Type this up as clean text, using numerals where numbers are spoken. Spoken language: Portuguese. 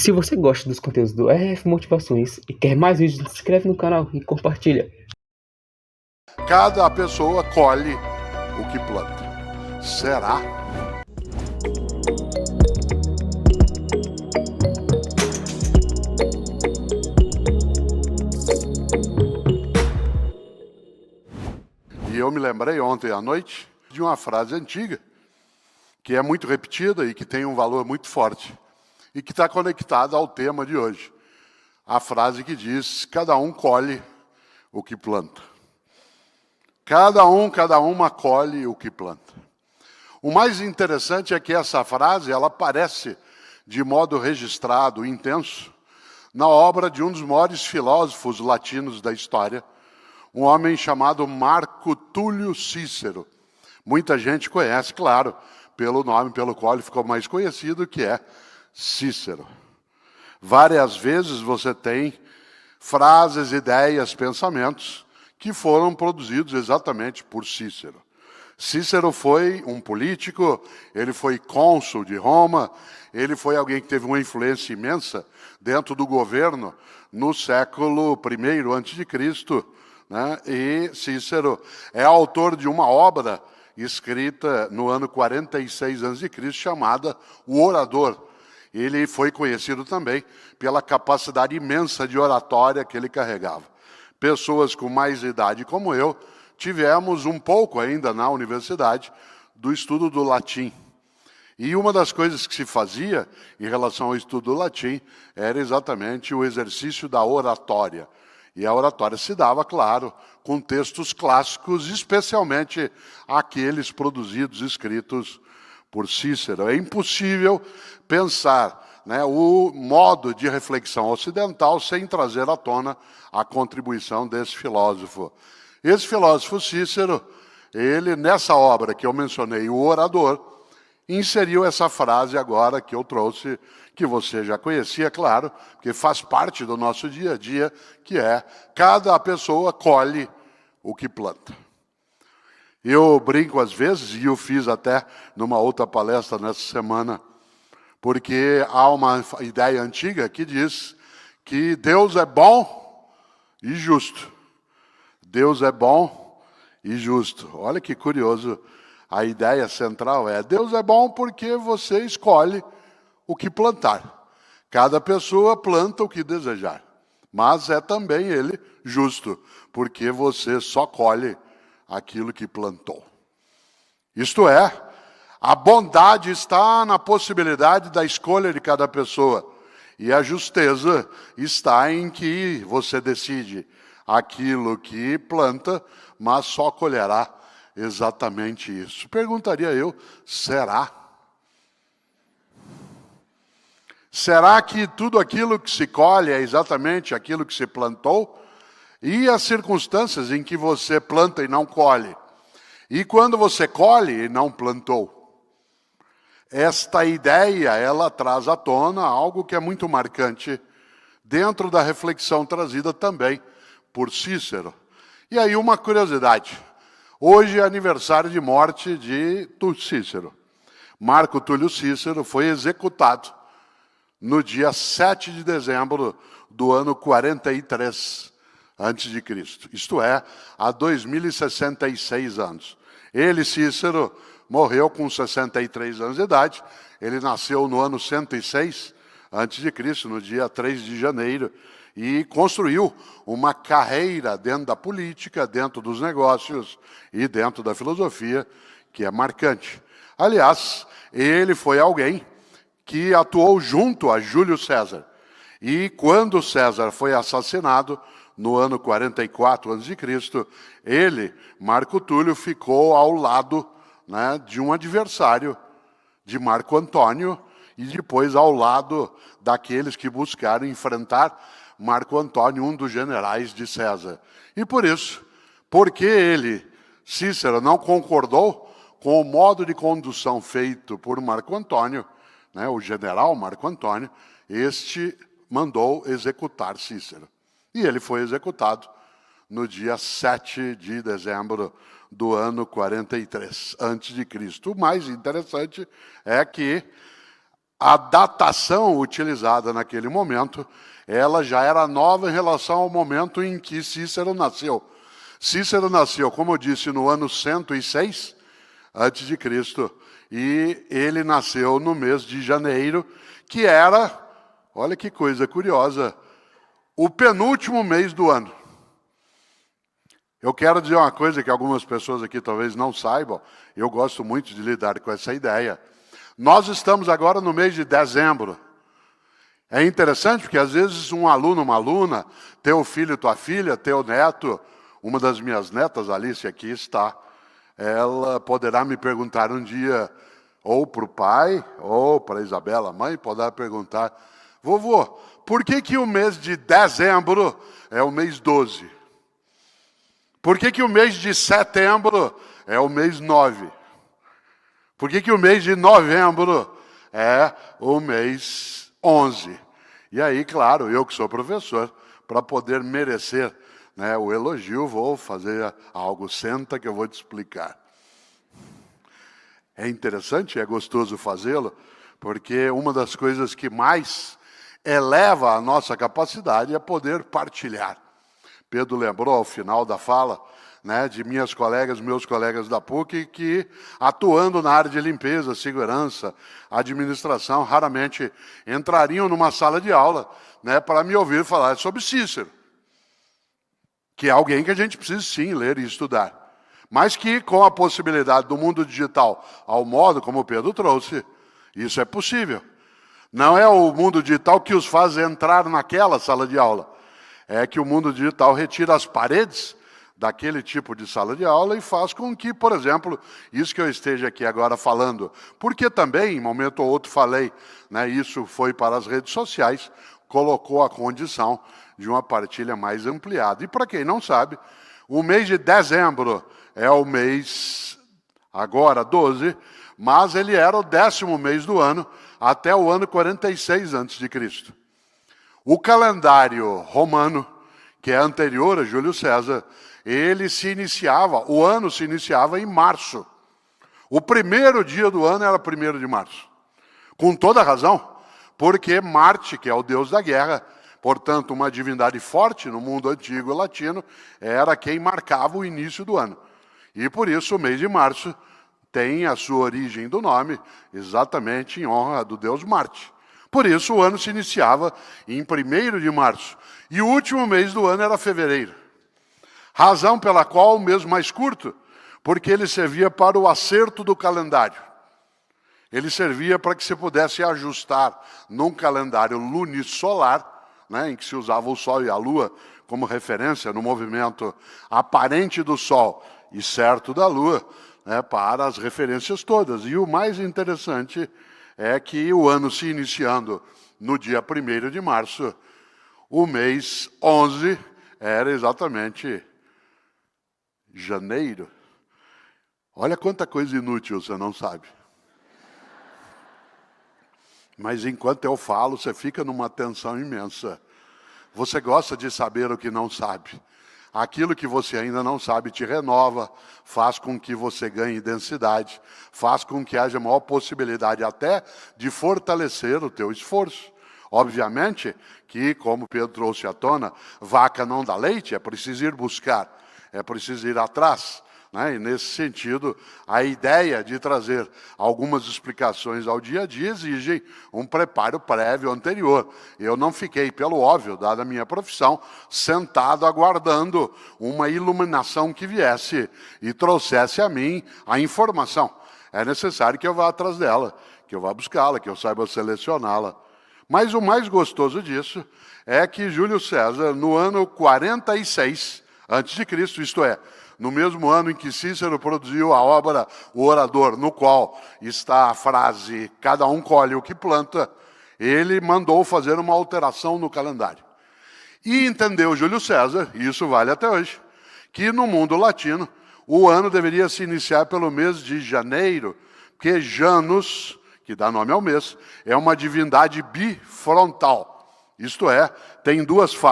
Se você gosta dos conteúdos do RF Motivações e quer mais vídeos, se inscreve no canal e compartilha. Cada pessoa colhe o que planta. Será? E eu me lembrei ontem à noite de uma frase antiga, que é muito repetida e que tem um valor muito forte, e que está conectada ao tema de hoje. A frase que diz: cada um colhe o que planta. Cada uma colhe o que planta. O mais interessante é que essa frase, ela aparece de modo registrado, intenso, na obra de um dos maiores filósofos latinos da história, um homem chamado Marco Túlio Cícero. Muita gente conhece, claro, pelo nome pelo qual ele ficou mais conhecido, que é Cícero. Várias vezes você tem frases, ideias, pensamentos que foram produzidos exatamente por Cícero. Cícero foi um político, ele foi cônsul de Roma, ele foi alguém que teve uma influência imensa dentro do governo no século I a.C., né? E Cícero é autor de uma obra escrita no ano 46 a.C., chamada O Orador. Ele foi conhecido também pela capacidade imensa de oratória que ele carregava. Pessoas com mais idade como eu, tivemos um pouco ainda na universidade do estudo do latim. E uma das coisas que se fazia em relação ao estudo do latim era exatamente o exercício da oratória. E a oratória se dava, claro, com textos clássicos, especialmente aqueles produzidos, escritos por Cícero. É impossível pensar, né, o modo de reflexão ocidental sem trazer à tona a contribuição desse filósofo. Esse filósofo Cícero, ele, nessa obra que eu mencionei, O Orador, inseriu essa frase agora que eu trouxe, que você já conhecia, claro, porque faz parte do nosso dia a dia, que é: cada pessoa colhe o que planta. Eu brinco às vezes, e eu fiz até numa outra palestra nessa semana, porque há uma ideia antiga que diz que Deus é bom e justo. Deus é bom e justo. Olha que curioso. A ideia central é: Deus é bom porque você escolhe o que plantar. Cada pessoa planta o que desejar. Mas é também Ele justo, porque você só colhe aquilo que plantou. Isto é, a bondade está na possibilidade da escolha de cada pessoa. E a justeza está em que você decide aquilo que planta, mas só colherá exatamente isso. Perguntaria eu: será? Será que tudo aquilo que se colhe é exatamente aquilo que se plantou? E as circunstâncias em que você planta e não colhe? E quando você colhe e não plantou? Esta ideia, ela traz à tona algo que é muito marcante dentro da reflexão trazida também por Cícero. E aí uma curiosidade. Hoje é aniversário de morte de Cícero. Marco Túlio Cícero foi executado no dia 7 de dezembro do ano 43 a.C., isto é, há 2066 anos. Ele, Cícero, morreu com 63 anos de idade. Ele nasceu no ano 106 a.C., no dia 3 de janeiro, e construiu uma carreira dentro da política, dentro dos negócios e dentro da filosofia, que é marcante. Aliás, ele foi alguém que atuou junto a Júlio César. E quando César foi assassinado, no ano 44 a.C., ele, Marco Túlio, ficou ao lado, né, de um adversário de Marco Antônio e depois ao lado daqueles que buscaram enfrentar Marco Antônio, um dos generais de César. E por isso, porque ele, Cícero, não concordou com o modo de condução feito por Marco Antônio, né, o general Marco Antônio, este mandou executar Cícero. E ele foi executado no dia 7 de dezembro do ano 43 a.C. O mais interessante é que a datação utilizada naquele momento, ela já era nova em relação ao momento em que Cícero nasceu. Cícero nasceu, como eu disse, no ano 106 a.C., e ele nasceu no mês de janeiro, que era, olha que coisa curiosa, o penúltimo mês do ano. Eu quero dizer uma coisa que algumas pessoas aqui talvez não saibam, eu gosto muito de lidar com essa ideia. Nós estamos agora no mês de dezembro. É interessante porque às vezes um aluno, uma aluna, teu filho, tua filha, teu neto, uma das minhas netas, Alice, aqui está, ela poderá me perguntar um dia, ou para o pai, ou para a Isabela, a mãe, poderá perguntar, vovô, por que o mês de dezembro é o mês 12? Por que o mês de setembro é o mês 9? Por que o mês de novembro é o mês 11? E aí, claro, eu que sou professor, para poder merecer, né, o elogio, vou fazer algo. Senta que eu vou te explicar. É interessante, é gostoso fazê-lo, porque uma das coisas que mais eleva a nossa capacidade é poder partilhar. Pedro lembrou ao final da fala, né, de minhas colegas, meus colegas da PUC, que atuando na área de limpeza, segurança, administração, raramente entrariam numa sala de aula, né, para me ouvir falar sobre Cícero, que é alguém que a gente precisa sim ler e estudar, mas que com a possibilidade do mundo digital, ao modo como o Pedro trouxe, isso é possível. Não é o mundo digital que os faz entrar naquela sala de aula, é que o mundo digital retira as paredes daquele tipo de sala de aula e faz com que, por exemplo, isso que eu esteja aqui agora falando, porque também, em momento ou outro falei, né, isso foi para as redes sociais, colocou a condição de uma partilha mais ampliada. E para quem não sabe, o mês de dezembro é o mês, agora 12, mas ele era o 10º mês do ano, até o ano 46 a.C. O calendário romano, que é anterior a Júlio César, ele se iniciava, o ano se iniciava em março. O primeiro dia do ano era 1º de março. Com toda razão, porque Marte, que é o deus da guerra, portanto uma divindade forte no mundo antigo latino, era quem marcava o início do ano. E por isso o mês de março tem a sua origem do nome, exatamente em honra do deus Marte. Por isso o ano se iniciava em 1º de março. E o último mês do ano era fevereiro. Razão pela qual o mês mais curto, porque ele servia para o acerto do calendário. Ele servia para que se pudesse ajustar num calendário lunisolar, né, em que se usava o Sol e a Lua como referência no movimento aparente do Sol e certo da Lua, né, para as referências todas. E o mais interessante é que o ano se iniciando no dia 1º de março, o mês 11 era exatamente janeiro. Olha quanta coisa inútil você não sabe. Mas enquanto eu falo, você fica numa tensão imensa. Você gosta de saber o que não sabe. Aquilo que você ainda não sabe te renova, faz com que você ganhe densidade, faz com que haja maior possibilidade até de fortalecer o teu esforço. Obviamente que, como Pedro trouxe à tona, vaca não dá leite, é preciso ir buscar, é preciso ir atrás. Né? E nesse sentido, a ideia de trazer algumas explicações ao dia a dia exige um preparo prévio anterior. Eu não fiquei, pelo óbvio, dada a minha profissão, sentado aguardando uma iluminação que viesse e trouxesse a mim a informação. É necessário que eu vá atrás dela, que eu vá buscá-la, que eu saiba selecioná-la. Mas o mais gostoso disso é que Júlio César, no ano 46 a.C., isto é, no mesmo ano em que Cícero produziu a obra O Orador, no qual está a frase "cada um colhe o que planta", ele mandou fazer uma alteração no calendário. E entendeu Júlio César, e isso vale até hoje, que no mundo latino o ano deveria se iniciar pelo mês de janeiro, porque Janus, que dá nome ao mês, é uma divindade bifrontal, isto é, tem duas faces.